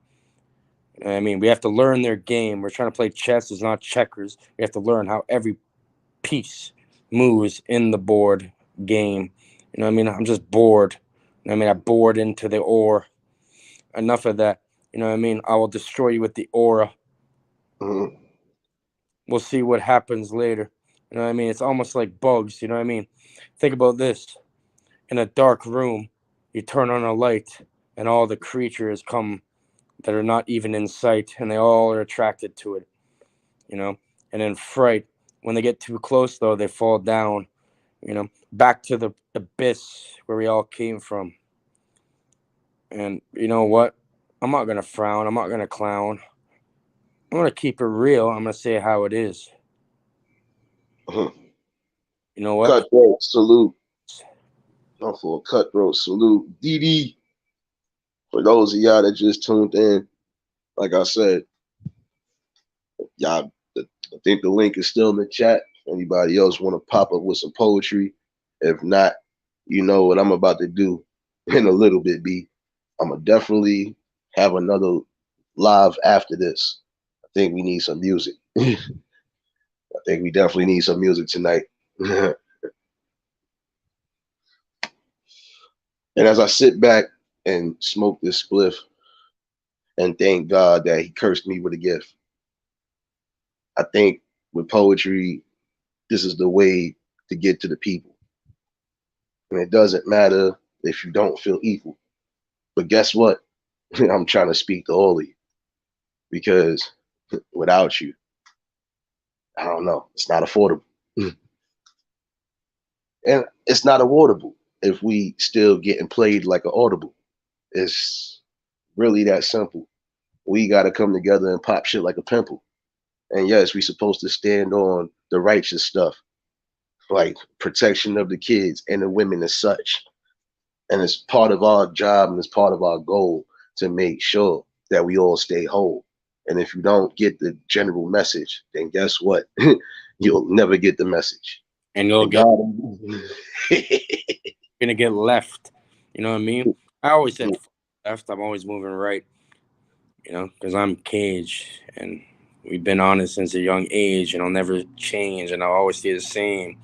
I mean, we have to learn their game. We're trying to play chess. It's not checkers. We have to learn how every piece moves in the board game. You know what I mean? I'm just bored. I mean, I bored into the ore. Enough of that. You know what I mean? I will destroy you with the aura. We'll see what happens later. You know what I mean? It's almost like bugs. You know what I mean? Think about this. In a dark room, you turn on a light, and all the creatures come that are not even in sight, and they all are attracted to it, you know. And in fright, when they get too close, though, they fall down, you know, back to the abyss where we all came from. And you know what? I'm not going to frown. I'm not going to clown. I'm going to keep it real. I'm going to say how it is. You know what? Cutthroat salute. I'm for a cutthroat salute. DD. For those of y'all that just tuned in, like I said, y'all, I think the link is still in the chat. Anybody else want to pop up with some poetry? If not, you know what I'm about to do in a little bit, B. I'm going to definitely have another live after this. I think we need some music. I think we definitely need some music tonight. And as I sit back and smoke this spliff and thank God that he cursed me with a gift, I think with poetry, this is the way to get to the people. And it doesn't matter if you don't feel equal. But guess what? I'm trying to speak to all of you because without you, I don't know, it's not affordable. And it's not awardable if we still getting played like an audible. It's really that simple. We got to come together and pop shit like a pimple. And yes, we supposed to stand on the righteous stuff, like protection of the kids and the women as such. And it's part of our job and it's part of our goal to make sure that we all stay whole. And if you don't get the general message, then guess what? You'll never get the message. And you'll And get God, gonna get left. You know what I mean? I always said left. I'm always moving right. You know, because I'm Cage, and we've been on it since a young age, and I'll never change, and I'll always stay the same.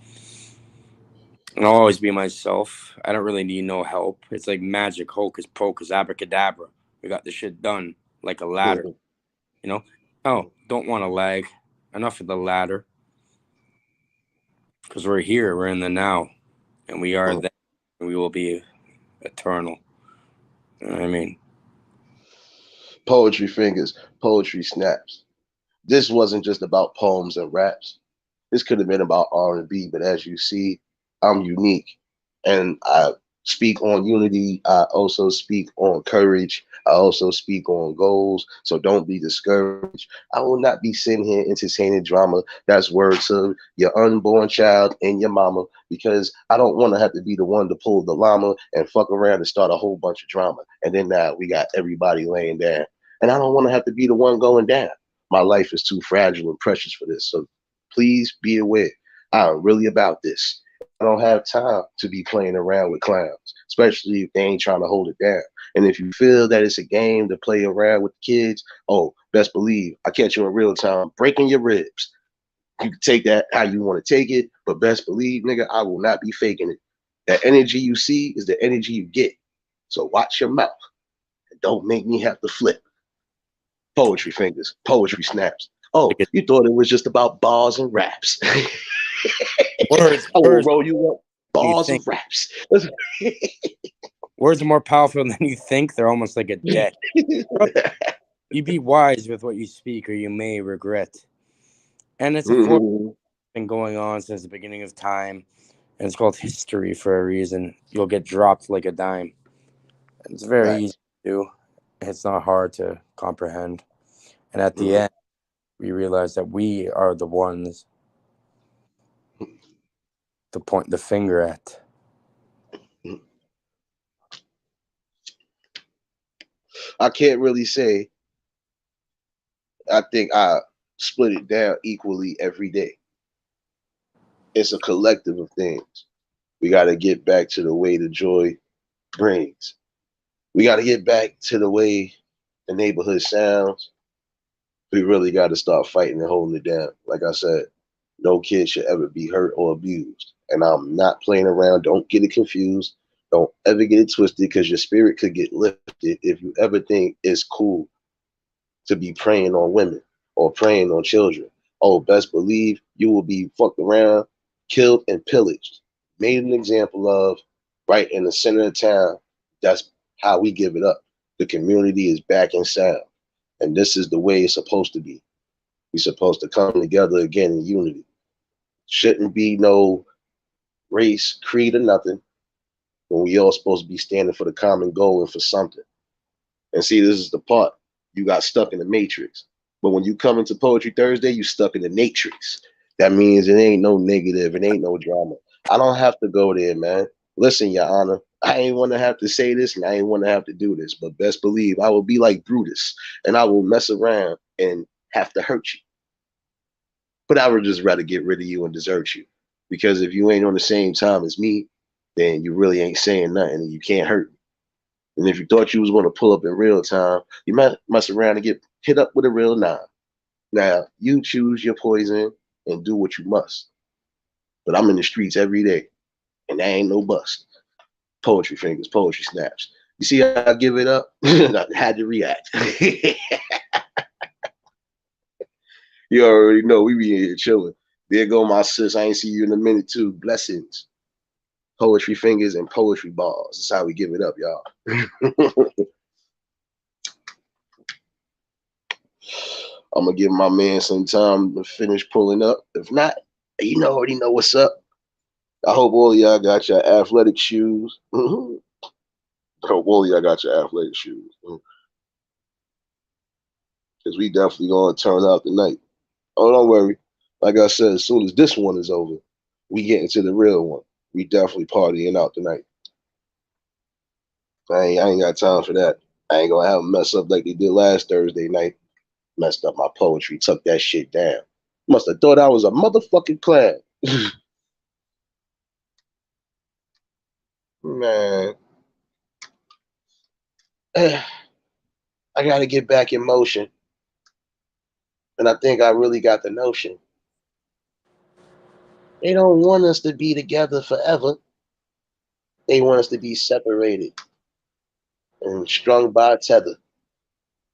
And I'll always be myself. I don't really need no help. It's like magic, hocus pocus, abracadabra. We got the shit done like a ladder. You know? Oh, don't want to lag. Enough of the ladder. Because we're here. We're in the now. And we are that. And we will be eternal. You know what I mean? Poetry fingers, poetry snaps. This wasn't just about poems and raps. This could have been about R&B, but as you see, I'm unique. And I speak on unity. I also speak on courage. I also speak on goals. So don't be discouraged. I will not be sitting here entertaining drama. That's word to your unborn child and your mama, because I don't want to have to be the one to pull the llama and fuck around and start a whole bunch of drama. And then now we got everybody laying down. And I don't want to have to be the one going down. My life is too fragile and precious for this. So please be aware. I'm really about this. I don't have time to be playing around with clowns, especially if they ain't trying to hold it down. And if you feel that it's a game to play around with the kids, oh, best believe I catch you in real time breaking your ribs. You can take that how you want to take it, but best believe, nigga, I will not be faking it. That energy you see is the energy you get. So watch your mouth and don't make me have to flip. Poetry fingers, poetry snaps. Oh, you thought it was just about bars and raps. Words, I will words, roll you up. Bars and think. raps. Words are more powerful than you think. They're almost like a debt. You be wise with what you speak, or you may regret. And it's a form been going on since the beginning of time, and it's called history for a reason. You'll get dropped like a dime. It's very easy to do. It's not hard to comprehend. And at the end, we realize that we are the ones to point the finger at. I can't really say. I think I split it down equally every day. It's a collective of things. We got to get back to the way the joy brings. We got to get back to the way the neighborhood sounds. We really got to start fighting and holding it down. Like I said, no kid should ever be hurt or abused. And I'm not playing around. Don't get it confused. Don't ever get it twisted, because your spirit could get lifted if you ever think it's cool to be preying on women or preying on children. Oh, best believe you will be fucked around, killed, and pillaged. Made an example of right in the center of town. That's how we give it up. The community is back in sound. And this is the way it's supposed to be. We're supposed to come together again in unity. Shouldn't be no race, creed, or nothing, when we all supposed to be standing for the common goal and for something. And see, this is the part. You got stuck in the matrix. But when you come into Poetry Thursday, you stuck in the matrix. That means it ain't no negative. It ain't no drama. I don't have to go there, man. Listen, Your Honor, I ain't want to have to say this and I ain't want to have to do this, but best believe I will be like Brutus and I will mess around and have to hurt you. But I would just rather get rid of you and desert you. Because if you ain't on the same time as me, then you really ain't saying nothing and you can't hurt me. And if you thought you was going to pull up in real time, you might mess around and get hit up with a real 9. Now, you choose your poison and do what you must. But I'm in the streets every day, and there ain't no bust. Poetry fingers, poetry snaps. You see how I give it up? I had to react. You already know we be in here chilling. There go my sis. I ain't see you in a minute too. Blessings. Poetry fingers and poetry balls. That's how we give it up, y'all. I'm gonna give my man some time to finish pulling up. If not, you already know what's up. I hope all of y'all got your athletic shoes. I hope all of y'all got your athletic shoes. Because we definitely gonna turn out tonight. Oh, don't worry. Like I said, as soon as this one is over, we get into the real one. We definitely partying out tonight. I ain't got time for that. I ain't gonna have them mess up like they did last Thursday night. Messed up my poetry, took that shit down. Must have thought I was a motherfucking clown. Man. I gotta get back in motion. And I think I really got the notion. They don't want us to be together forever. They want us to be separated and strung by a tether.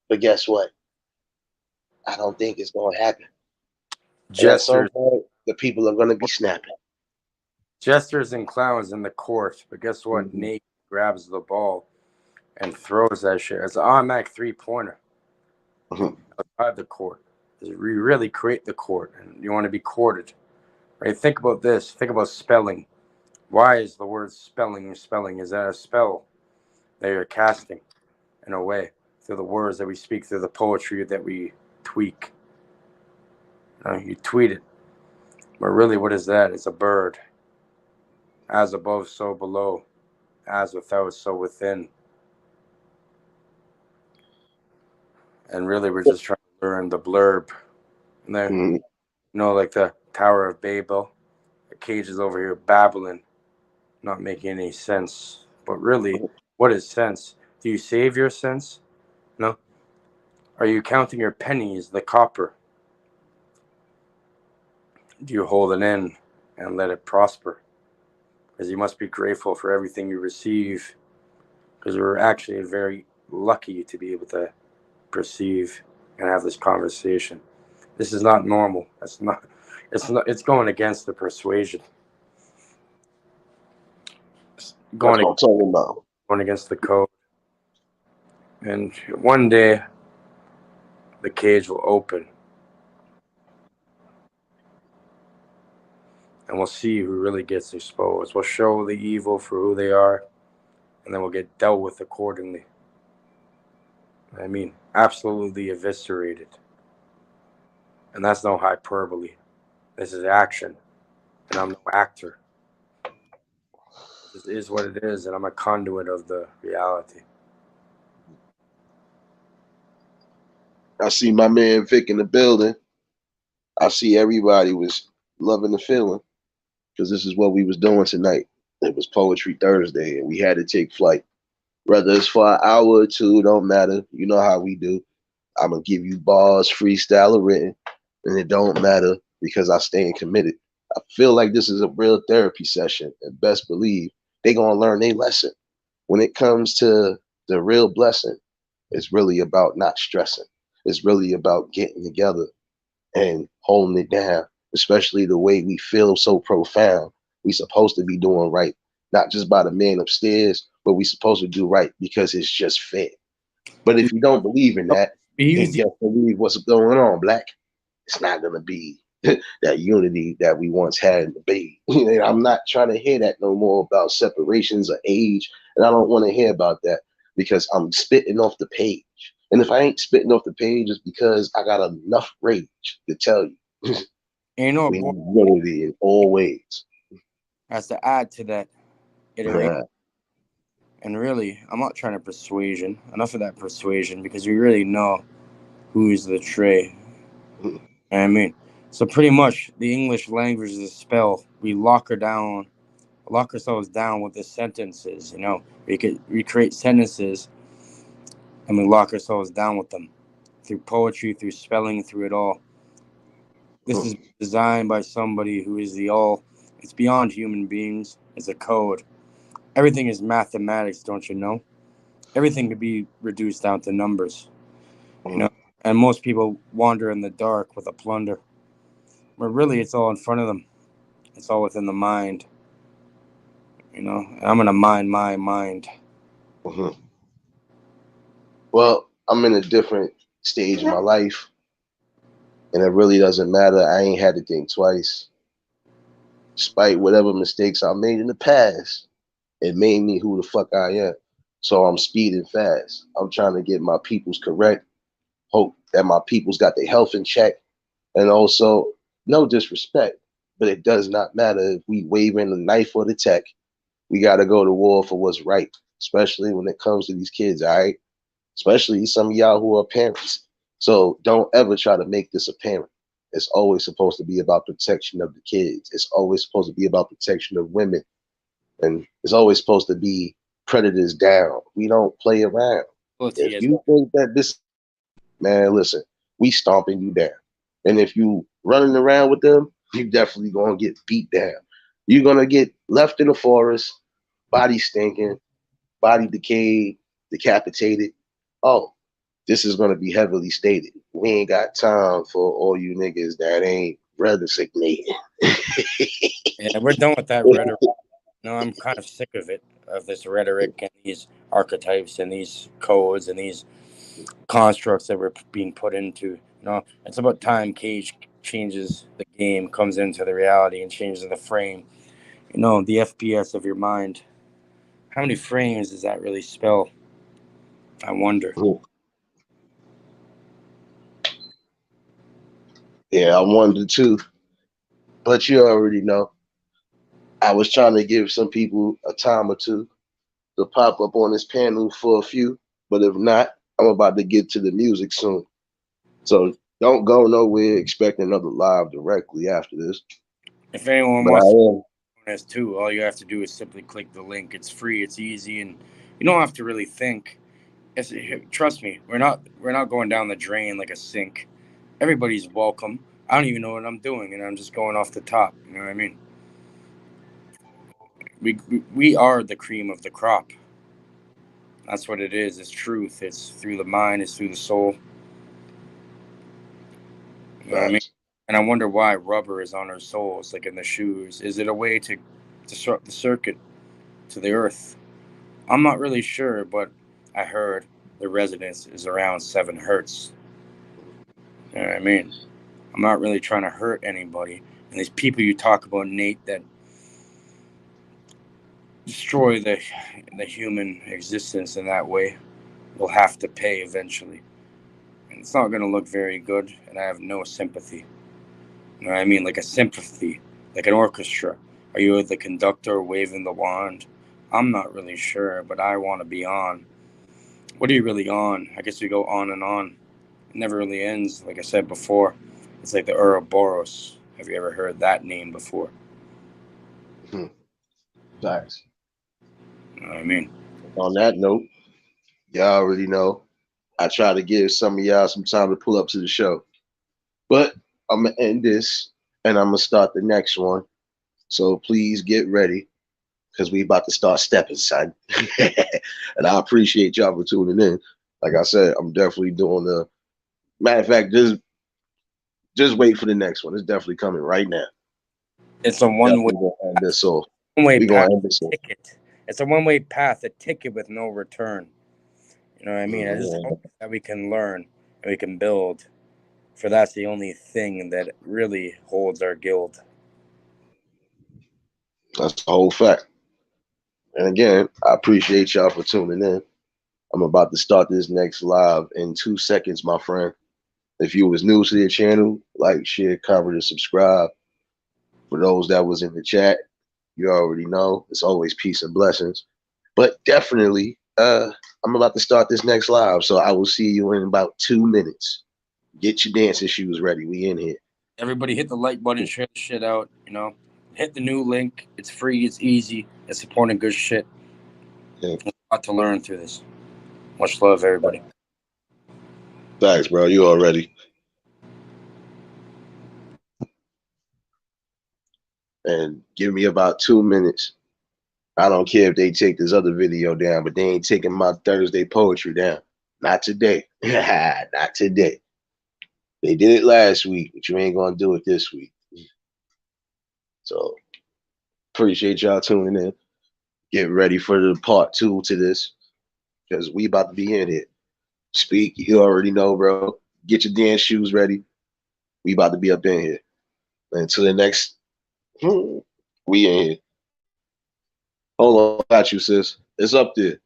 But guess what? I don't think it's going to happen. And at some Jesters, point, the people are going to be snapping. jesters and clowns in the court. But guess what? Nate grabs the ball and throws that shit. It's an automatic 3-pointer. Outside the court. We really create the court, and you want to be courted. Right? Think about this. Think about spelling. Why is the word spelling? Is that a spell that you're casting in a way through the words that we speak, through the poetry that we tweak? You tweet it. But really, what is that? It's a bird. As above, so below. As without, so within. And really, we're just trying to learn the blurb. And then, like the Tower of Babel. The cage is over here babbling, not making any sense. But really, what is sense? Do you save your sense? No. Are you counting your pennies, the copper? Do you hold it in and let it prosper? Because you must be grateful for everything you receive. Because we're actually very lucky to be able to perceive and have this conversation. This is not normal. It's going against the persuasion. That's what I'm talking about. Going against the code. And one day, the cage will open. And we'll see who really gets exposed. We'll show the evil for who they are, and then we'll get dealt with accordingly. I mean, absolutely eviscerated. And that's no hyperbole. This is action. And I'm no actor. This is what it is, and I'm a conduit of the reality. I see my man Vic in the building. I see everybody was loving the feeling because this is what we was doing tonight. It was Poetry Thursday, and we had to take flight. Whether it's for an hour or two, don't matter. You know how we do. I'm going to give you bars, freestyle or written, and it don't matter because I stay committed. I feel like this is a real therapy session, and best believe they going to learn their lesson. When it comes to the real blessing, it's really about not stressing. It's really about getting together and holding it down, especially the way we feel so profound. We supposed to be doing right, not just by the man upstairs, but we supposed to do right because it's just fair. But if you don't believe in that, then just believe what's going on, Black. It's not going to be that unity that we once had in the baby. I'm not trying to hear that no more about separations of age, and I don't want to hear about that because I'm spitting off the page. And if I ain't spitting off the page, it's because I got enough rage to tell you. We need unity in all ways. Has to add to that. And really, I'm not trying to persuasion. Enough of that persuasion, because we really know who's the Trey. I mean, so pretty much the English language is a spell. We lock ourselves down with the sentences. We could recreate sentences, and we lock ourselves down with them through poetry, through spelling, through it all. This is designed by somebody who is the all. It's beyond human beings. It's a code. Everything is mathematics, don't you know? Everything can be reduced down to numbers. And most people wander in the dark with a plunder. But really, it's all in front of them. It's all within the mind. And I'm going to mind my mind. Well, I'm in a different stage in my life, and it really doesn't matter. I ain't had to think twice. Despite whatever mistakes I made in the past, it made me who the fuck I am. So I'm speeding fast. I'm trying to get my peoples correct. Hope that my peoples got their health in check. And also, no disrespect, but it does not matter if we waving the knife or the tech. We got to go to war for what's right, especially when it comes to these kids, all right? Especially some of y'all who are parents. So don't ever try to make this apparent. It's always supposed to be about protection of the kids. It's always supposed to be about protection of women. And it's always supposed to be predators down. We don't play around. If you think that this, man, listen, we stomping you down. And if you running around with them, you definitely gonna get beat down. You're gonna get left in the forest, body stinking, body decayed, decapitated. Oh, this is gonna be heavily stated. We ain't got time for all you niggas that ain't resignated. Yeah, we're done with that rhetoric. I'm kind of sick of it, of this rhetoric and these archetypes and these codes and these constructs that we're being put into. It's about time Cage changes the game, comes into the reality and changes the frame. The FPS of your mind. How many frames does that really spell? I wonder. Yeah, I wonder too. But you already know. I was trying to give some people a time or two to pop up on this panel for a few, but if not, I'm about to get to the music soon. So don't go nowhere expecting another live directly after this. If anyone wants to this too, all you have to do is simply click the link. It's free, it's easy, and you don't have to really think. Trust me, we're not going down the drain like a sink. Everybody's welcome. I don't even know what I'm doing, and I'm just going off the top. You know what I mean? We are the cream of the crop. That's what it is. It's truth. It's through the mind. It's through the soul. You know what I mean? And I wonder why rubber is on our souls, like in the shoes. Is it a way to disrupt the circuit to the earth? I'm not really sure, but I heard the resonance is around 7 hertz. You know what I mean? I'm not really trying to hurt anybody. And these people you talk about, Nate, that destroy the human existence in that way will have to pay eventually. And it's not going to look very good, and I have no sympathy. You know what I mean? Like a sympathy, like an orchestra. Are you the conductor waving the wand? I'm not really sure, but I want to be on. What are you really on? I guess we go on and on. It never really ends, like I said before. It's like the Ouroboros. Have you ever heard that name before? Facts. You know what I mean? On that note, y'all already know I try to give some of y'all some time to pull up to the show. But I'm going to end this, and I'm going to start the next one. So please get ready, because we about to start stepping, son. And I appreciate y'all for tuning in. Like I said, I'm definitely doing the... Matter of fact, just wait for the next one. It's definitely coming right now. It's a one-way ticket. It's a one-way path, a ticket with no return. You know what I mean? I just hope that we can learn and we can build, for that's the only thing that really holds our guild. That's the whole fact. And again, I appreciate y'all for tuning in. I'm about to start this next live in 2 seconds, my friend. If you was new to the channel, like, share, comment, and subscribe. For those that was in the chat, you already know it's always peace and blessings. But definitely, I'm about to start this next live, so I will see you in about 2 minutes. Get your dancing shoes ready. We in here. Everybody hit the like button, share the shit out, you know. Hit the new link. It's free, it's easy, it's supporting good shit. Yeah. There's a lot to learn through this. Much love, everybody. Thanks, bro. You already. And give me about 2 minutes. I don't care if they take this other video down, but they ain't taking my Thursday poetry down. Not today. Not today. They did it last week, but you ain't gonna do it this week. So appreciate y'all tuning in. Get ready for the part 2 to this, because we about to be in it. Speak, you already know, bro. Get your dance shoes ready. We about to be up in here. Until the next, we in here. Hold on, got you, sis. It's up there.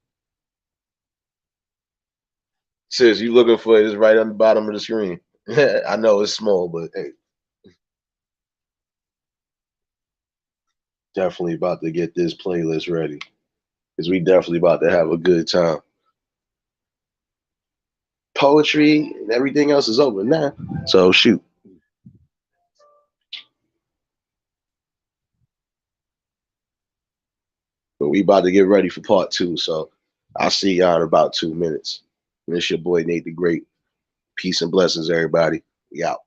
Sis, you looking for it? It's right on the bottom of the screen. I know it's small, but hey. Definitely about to get this playlist ready, because we definitely about to have a good time. Poetry and everything else is over now, so shoot. But we about to get ready for part 2, so I'll see y'all in about 2 minutes. And it's your boy Nate the Great. Peace and blessings, everybody. We out.